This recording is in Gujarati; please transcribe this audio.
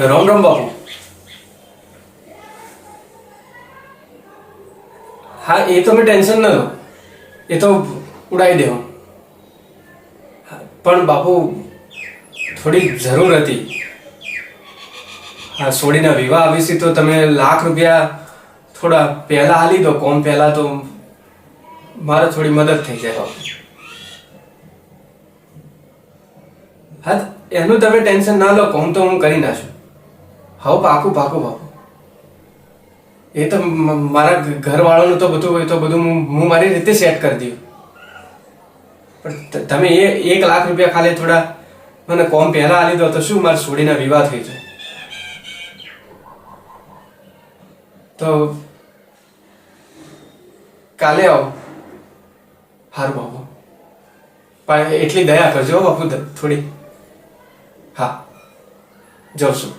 રામ રામ બાપુ. હા એ તો મેં ટેન્શન ન લો, એ તો ઉડાવી દેવું. પણ બાપુ થોડી જરૂર હતી. હા સોડીના વિવાહ આવી છે તો તમે ₹1,00,000 થોડા પહેલા આલી દો. કોમ પહેલા તો મારે થોડી મદદ થઈ જાય બાપુ. હા એનું તમે ટેન્શન ના લો, કોમ તો હું કરી નાખું. હા પાકું પાકું બાપુ. એ તો મારા ઘરવાળાનું તો બધું હું મારી રીતે સેટ કરી દઉં. પણ તમે ₹1,00,000 ખાલી થોડા મને કોમ પહેલા આલી દો તો શું મારે છોડીના વિવાહ થઈ જાય. તો કાલે આવો. હારું બાપુ, પણ એટલી દયા કરજો બાપુ થોડી. હા જાઉં છું.